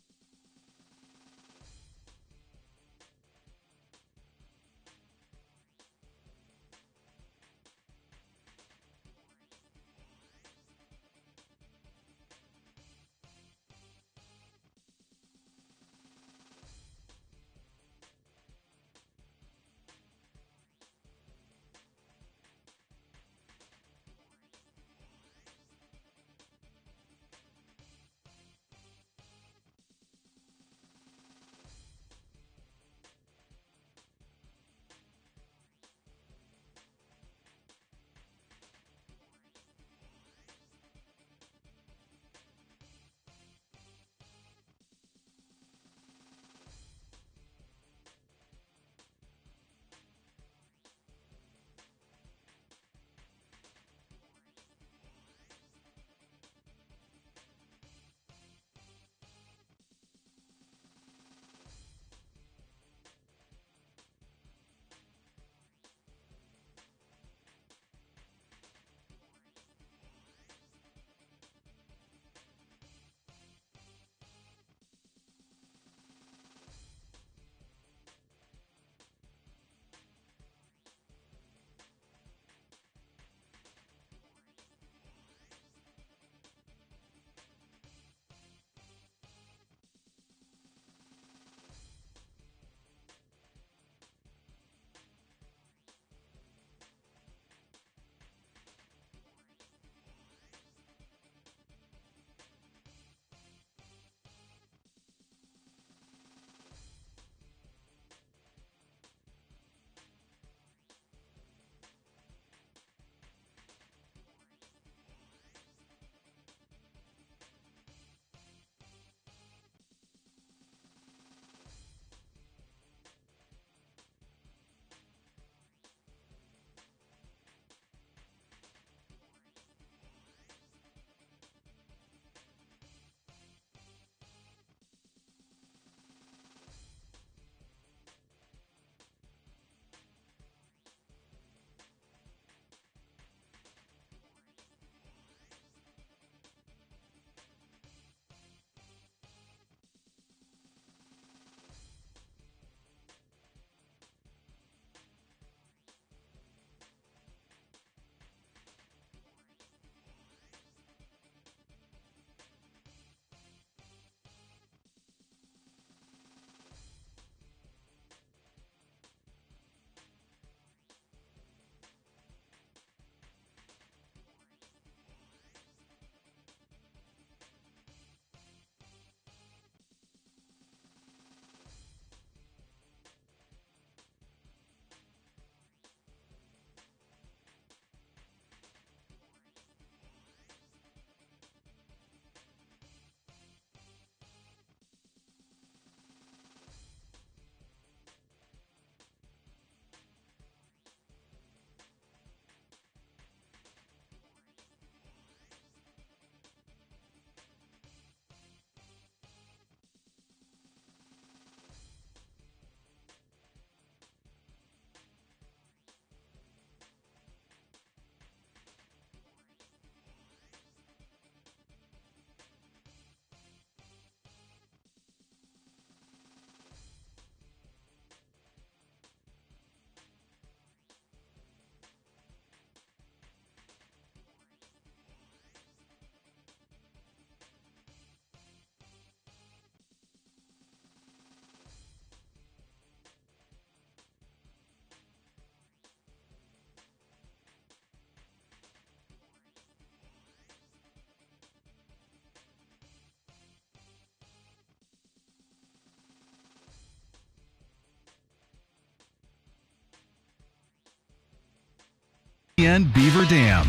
ESPN Beaver Dam.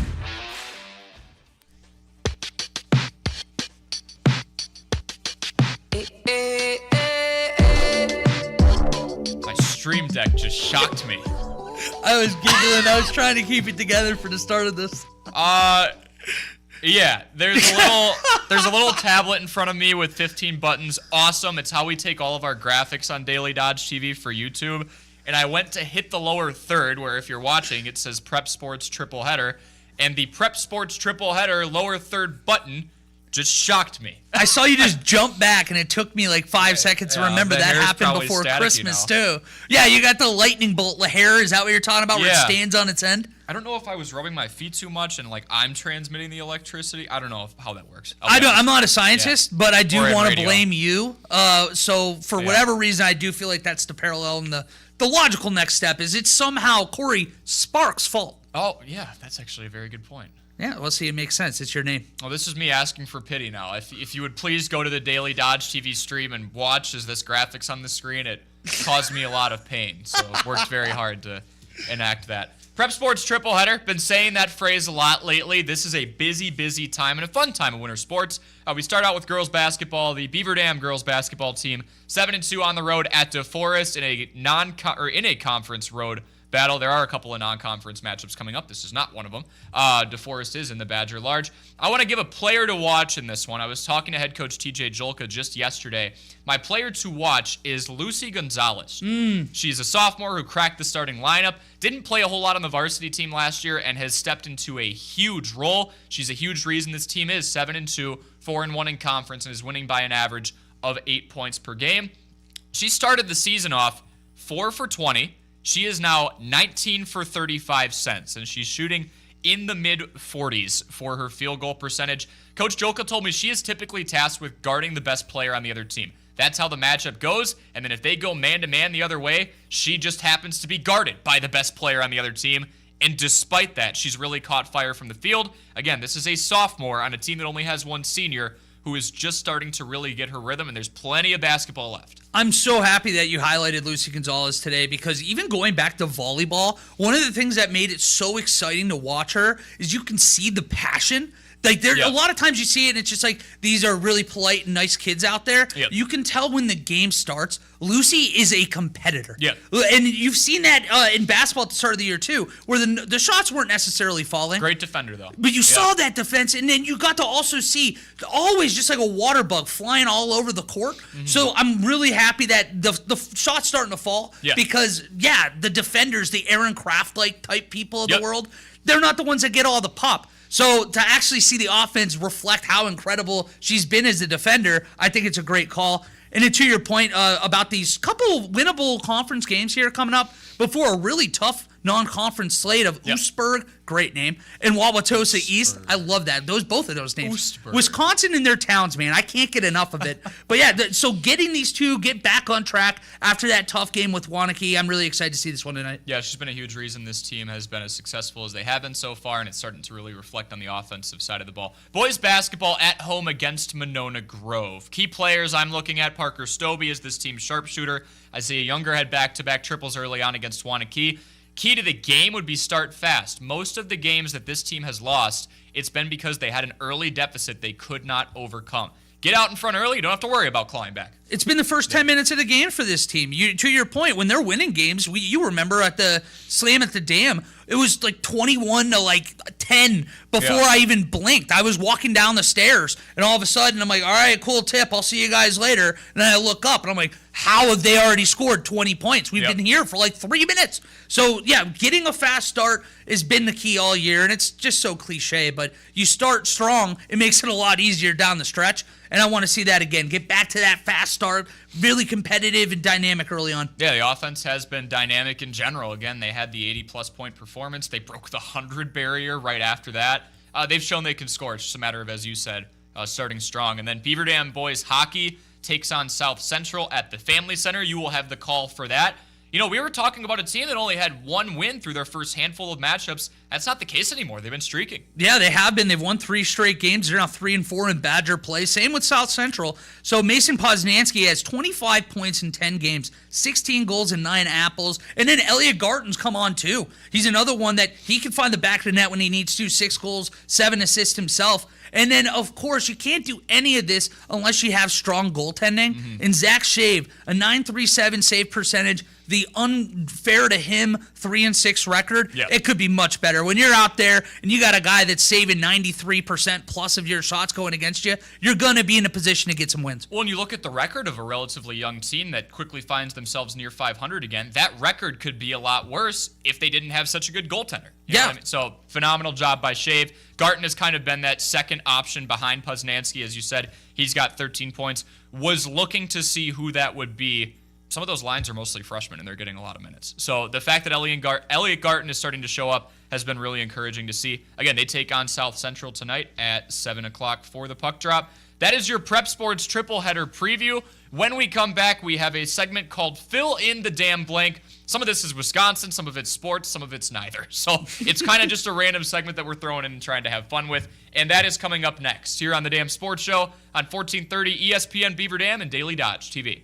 stream deck just shocked me. I was giggling. I was trying to keep it together for the start of this. Yeah, there's a little tablet in front of me with 15 buttons. Awesome. It's how we take all of our graphics on Daily Dodge TV for YouTube. And I went to hit the lower third, where if you're watching, it says Prep Sports Triple Header. And the Prep Sports Triple Header lower third button just shocked me. I saw you just jump back, and it took me like 5 seconds to remember that happened before Christmas, too. Yeah, you got the lightning bolt hair. Is that what you're talking about, where it stands on its end? I don't know if I was rubbing my feet too much and, like, I'm transmitting the electricity. I don't know how that works. I'm not a scientist, but I do want to radio. blame you. So for whatever reason, I do feel like that's the parallel, and the logical next step is it's somehow Corey Sparks' fault. Oh, yeah, that's actually a very good point. Yeah, well, see, it makes sense. It's your name. Well, this is me asking for pity now. If you would please go to the Daily Dodge TV stream and watch as this graphics on the screen, it caused me a lot of pain. So it worked very hard to enact that. Prep Sports Triple Header. Been saying that phrase a lot lately. This is a busy, busy time and a fun time of winter sports. We start out with girls basketball. The Beaver Dam girls basketball team 7-2 on the road at DeForest in a conference road battle. There are a couple of non-conference matchups coming up. This is not one of them. DeForest is in the Badger Large. I want to give a player to watch in this one. I was talking to head coach TJ Jolka just yesterday. My player to watch is Lucy Gonzalez. She's a sophomore who cracked the starting lineup, didn't play a whole lot on the varsity team last year, and has stepped into a huge role. She's a huge reason this team is 7-2, 4-1 in conference, and is winning by an average of 8 points per game. She started the season off 4 for 20. She is now 19 for 35 cents, and she's shooting in the mid-40s for her field goal percentage. Coach Jolka told me she is typically tasked with guarding the best player on the other team. That's how the matchup goes, and then if they go man-to-man the other way, she just happens to be guarded by the best player on the other team, and despite that, she's really caught fire from the field. Again, this is a sophomore on a team that only has one senior who is just starting to really get her rhythm, and there's plenty of basketball left. I'm so happy that you highlighted Lucy Gonzalez today, because even going back to volleyball, one of the things that made it so exciting to watch her is you can see the passion. Like a lot of times you see it and it's just like these are really polite and nice kids out there. Yep. You can tell when the game starts, Lucy is a competitor. Yeah. And you've seen that in basketball at the start of the year too, where the shots weren't necessarily falling. Great defender though. But you saw that defense, and then you got to also see always just like a water bug flying all over the court. Mm-hmm. So I'm really happy that the shot's starting to fall because the defenders, the Aaron Craft-like type people of the world, they're not the ones that get all the pop. So to actually see the offense reflect how incredible she's been as a defender, I think it's a great call. And then to your point about these couple winnable conference games here coming up before a really tough non-conference slate of Oostburg, great name, and Wauwatosa East. I love that. Both of those names. Oostburg. Wisconsin and their towns, man. I can't get enough of it. But yeah, so getting these two get back on track after that tough game with Waunakee, I'm really excited to see this one tonight. Yeah, she's been a huge reason this team has been as successful as they have been so far, and it's starting to really reflect on the offensive side of the ball. Boys basketball at home against Monona Grove. Key players I'm looking at, Parker Stobie is this team's sharpshooter. Isaiah Younger had back-to-back triples early on against Waunakee. Key to the game would be start fast. Most of the games that this team has lost, it's been because they had an early deficit they could not overcome. Get out in front early, you don't have to worry about clawing back. It's been the first 10 minutes of the game for this team. To your point, when they're winning games, you remember at the Slam at the Dam, it was like 21 to like 10 before I even blinked. I was walking down the stairs, and all of a sudden, I'm like, all right, cool tip. I'll see you guys later. And then I look up, and I'm like, how have they already scored 20 points? We've been here for like 3 minutes. So, yeah, getting a fast start has been the key all year, and it's just so cliche. But you start strong, it makes it a lot easier down the stretch. And I want to see that again. Get back to that fast start, really competitive and dynamic early on. Yeah, the offense has been dynamic in general. Again, they had the 80-plus point performance. They broke the 100 barrier right after that. They've shown they can score. It's just a matter of, as you said, starting strong. And then Beaver Dam boys hockey takes on South Central at the Family Center. You will have the call for that. You know, we were talking about a team that only had one win through their first handful of matchups. That's not the case anymore. They've been streaking. Yeah, they have been. They've won 3 straight games. They're now 3-4 in Badger play. Same with South Central. So Mason Poznansky has 25 points in 10 games, 16 goals and 9 apples. And then Elliot Garton's come on too. He's another one that he can find the back of the net when he needs to. 6 goals, 7 assists himself. And then, of course, you can't do any of this unless you have strong goaltending. Mm-hmm. And Zach Shave, a .937 save percentage, the unfair to him 3-6 record, Yep. it could be much better. When you're out there and you got a guy that's saving 93% plus of your shots going against you, you're going to be in a position to get some wins. Well, when you look at the record of a relatively young team that quickly finds themselves near 500 again, that record could be a lot worse if they didn't have such a good goaltender. You know what I mean? So phenomenal job by Shave. Garten has kind of been that second option behind Poznanski, as you said. He's got 13 points. Was looking to see who that would be. Some of those lines are mostly freshmen, and they're getting a lot of minutes. So the fact that Elliot Garten is starting to show up has been really encouraging to see. Again, they take on South Central tonight at 7 o'clock for the puck drop. That is your Prep Sports triple header preview. When we come back, we have a segment called Fill in the Damn Blank. Some of this is Wisconsin, some of it's sports, some of it's neither. So it's kind of just a random segment that we're throwing in and trying to have fun with. And that is coming up next here on the Damn Sports Show on 1430 ESPN Beaver Dam and Daily Dodge TV.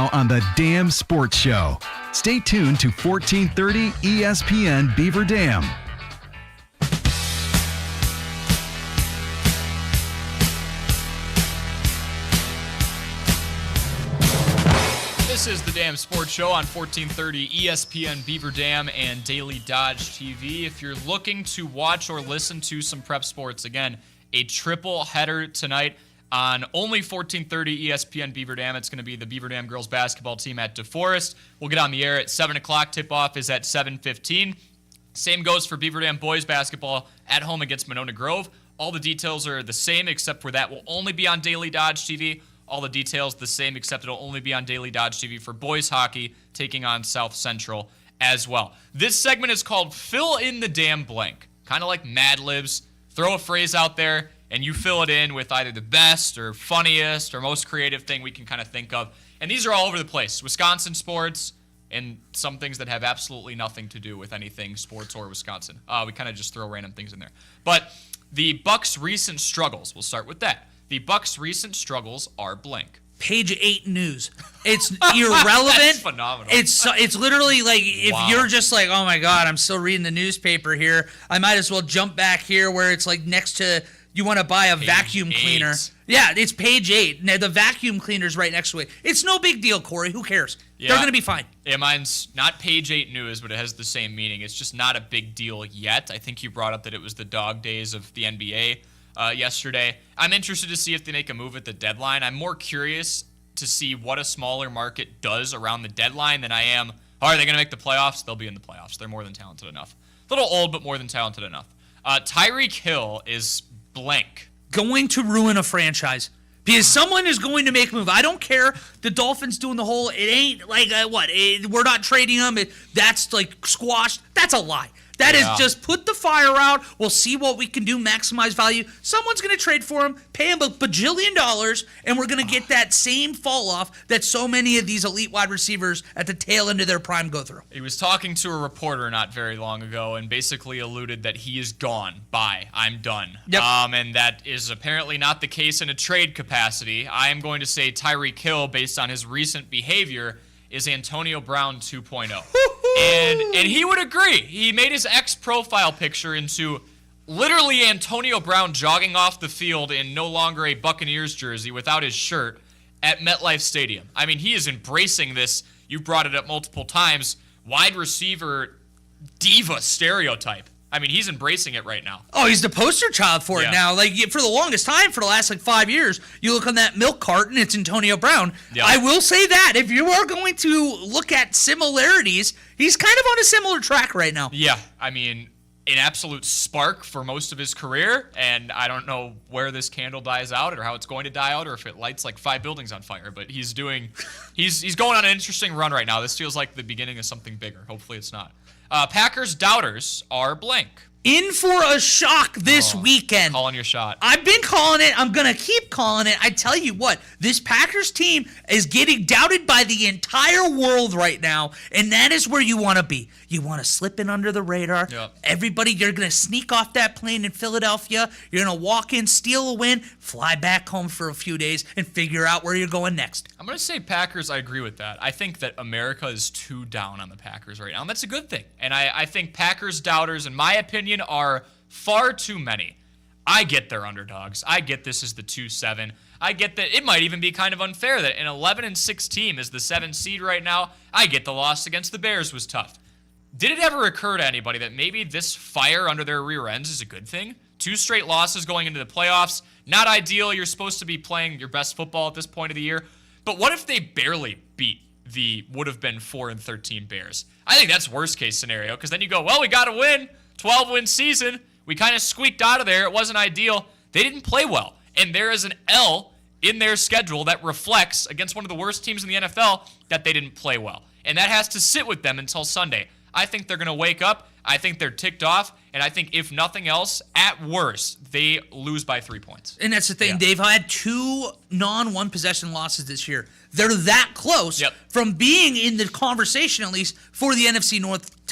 now on the Dam Sports Show. Stay tuned to 1430 ESPN Beaver Dam. This is the Dam Sports Show on 1430 ESPN Beaver Dam and Daily Dodge TV. If you're looking to watch or listen to some prep sports, again, a triple header tonight on only 1430 ESPN Beaver Dam. It's going to be the Beaver Dam girls basketball team at DeForest. We'll get on the air at 7 o'clock. Tip-off is at 7:15. Same goes for Beaver Dam boys basketball at home against Monona Grove. All the details are the same, except for that will only be on Daily Dodge TV. All the details the same, except it'll only be on Daily Dodge TV for boys hockey, taking on South Central as well. This segment is called Fill in the Damn Blank. Kind of like Mad Libs. Throw a phrase out there, and you fill it in with either the best or funniest or most creative thing we can kind of think of. And these are all over the place. Wisconsin sports and some things that have absolutely nothing to do with anything sports or Wisconsin. We kind of just throw random things in there. But the Bucks' recent struggles, we'll start with that. The Bucks' recent struggles are blank. Page 8 news. It's irrelevant. That's phenomenal. It's literally like if Wow. you're just like, oh my God, I'm still reading the newspaper here. I might as well jump back here where it's like next to you want to buy a vacuum cleaner. Yeah, it's page 8. Now, the vacuum cleaner's right next to it. It's no big deal, Corey. Who cares? Yeah. They're going to be fine. Yeah, mine's not page 8 news, but it has the same meaning. It's just not a big deal yet. I think you brought up that it was the dog days of the NBA yesterday. I'm interested to see if they make a move at the deadline. I'm more curious to see what a smaller market does around the deadline than I am, are they going to make the playoffs? They'll be in the playoffs. They're more than talented enough. A little old, but more than talented enough. Tyreek Hill is blank. Going to ruin a franchise. Because someone is going to make a move. I don't care. The Dolphins doing the whole, it ain't like, we're not trading them. That's like squashed. That's a lie. That is just put the fire out. We'll see what we can do, maximize value. Someone's going to trade for him, pay him $1 bajillion, and we're going to get that same fall off that so many of these elite wide receivers at the tail end of their prime go through. He was talking to a reporter not very long ago and basically alluded that he is gone. Bye. I'm done. Yep. And that is apparently not the case in a trade capacity. I am going to say Tyreek Hill, based on his recent behavior, is Antonio Brown 2.0. And he would agree. He made his ex-profile picture into literally Antonio Brown jogging off the field in no longer a Buccaneers jersey without his shirt at MetLife Stadium. I mean, he is embracing this, you brought it up multiple times, wide receiver diva stereotype. I mean, he's embracing it right now. Oh, he's the poster child for it Yeah. now. Like, for the longest time, for the last 5 years, you look on that milk carton, it's Antonio Brown. Yeah. I will say that if you are going to look at similarities, he's kind of on a similar track right now. Yeah, I mean, an absolute spark for most of his career, and I don't know where this candle dies out or how it's going to die out or if it lights like 5 buildings on fire, but he's going on an interesting run right now. This feels like the beginning of something bigger. Hopefully it's not. Packers doubters are blank. In for a shock this weekend. Calling your shot. I've been calling it. I'm going to keep calling it. I tell you what, this Packers team is getting doubted by the entire world right now, and that is where you want to be. You want to slip in under the radar. Yep. Everybody, you're going to sneak off that plane in Philadelphia. You're going to walk in, steal a win, fly back home for a few days, and figure out where you're going next. I'm going to say Packers. I agree with that. I think that America is too down on the Packers right now, and that's a good thing. And I think Packers doubters, in my opinion, are far too many. I get they're underdogs. I get this is the 2-7. I get that it might even be kind of unfair that an 11-6 team is the 7th seed right now. I get the loss against the Bears was tough. Did it ever occur to anybody that maybe this fire under their rear ends is a good thing? 2 straight losses going into the playoffs. Not ideal. You're supposed to be playing your best football at this point of the year. But what if they barely beat the would have been 4-13 Bears? I think that's worst case scenario, because then you go, well, we got to win. 12-win season. We kind of squeaked out of there. It wasn't ideal. They didn't play well. And there is an L in their schedule that reflects against one of the worst teams in the NFL that they didn't play well. And that has to sit with them until Sunday. I think they're going to wake up. I think they're ticked off. And I think if nothing else, at worst, they lose by 3 points. And that's the thing. Yeah. They've had 2 non-one possession losses this year. They're that close Yep. from being in the conversation, at least, for the NFC North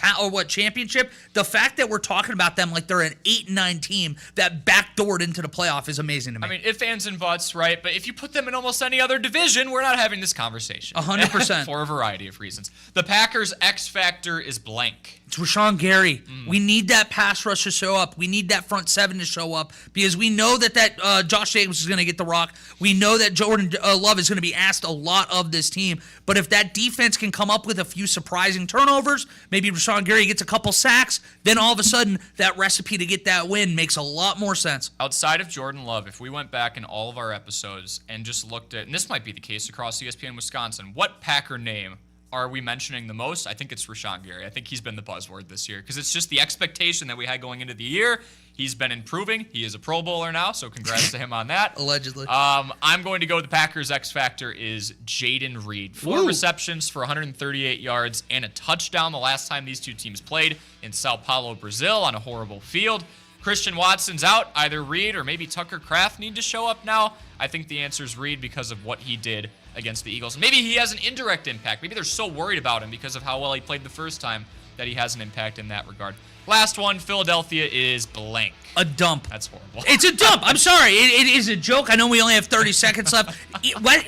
championship. The fact that we're talking about them like they're an 8-9 team that backdoored into the playoff is amazing to me. I mean, if ands and buts, right? But if you put them in almost any other division, we're not having this conversation. 100%. For a variety of reasons. The Packers' X factor is blank. It's Rashawn Gary. We need that pass rush to show up. We need that front seven to show up because we know that Josh Jacobs is going to get the rock. We know that Jordan Love is going to be asked a lot of this team. But if that defense can come up with a few surprising turnovers, maybe Rashawn Gary gets a couple sacks, then all of a sudden that recipe to get that win makes a lot more sense. Outside of Jordan Love, if we went back in all of our episodes and just looked at, and this might be the case across ESPN Wisconsin, what Packer name are we mentioning the most? I think it's Rashawn Gary. I think he's been the buzzword this year because it's just the expectation that we had going into the year. He's been improving. He is a Pro Bowler now, so congrats to him on that. Allegedly. I'm going to go with the Packers' X factor is Jaden Reed. 4 receptions for 138 yards and a touchdown the last time these two teams played in Sao Paulo, Brazil on a horrible field. Christian Watson's out. Either Reed or maybe Tucker Kraft need to show up now. I think the answer is Reed because of what he did against the Eagles. Maybe he has an indirect impact. Maybe they're so worried about him because of how well he played the first time that he has an impact in that regard. Last one, Philadelphia is blank. A dump. That's horrible. It's a dump. I'm sorry. It is a joke. I know we only have 30 seconds left.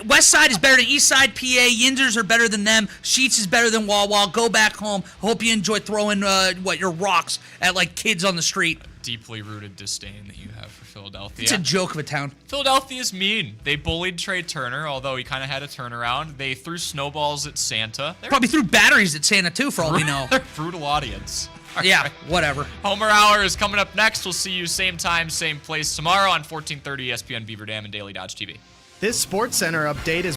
West Side is better than East Side, PA. Yinzers are better than them. Sheets is better than Wawa. Go back home. Hope you enjoy throwing your rocks at like kids on the street. Deeply rooted disdain that you have for Philadelphia. It's a joke of a town. Philadelphia's mean. They bullied Trey Turner, although he kind of had a turnaround. They threw snowballs at Santa. They're Probably threw batteries at Santa too, for all we know. They're a brutal audience. Yeah, whatever. Homer Hour is coming up next. We'll see you same time, same place tomorrow on 1430 ESPN Beaver Dam and Daily Dodge TV. This Sports Center update is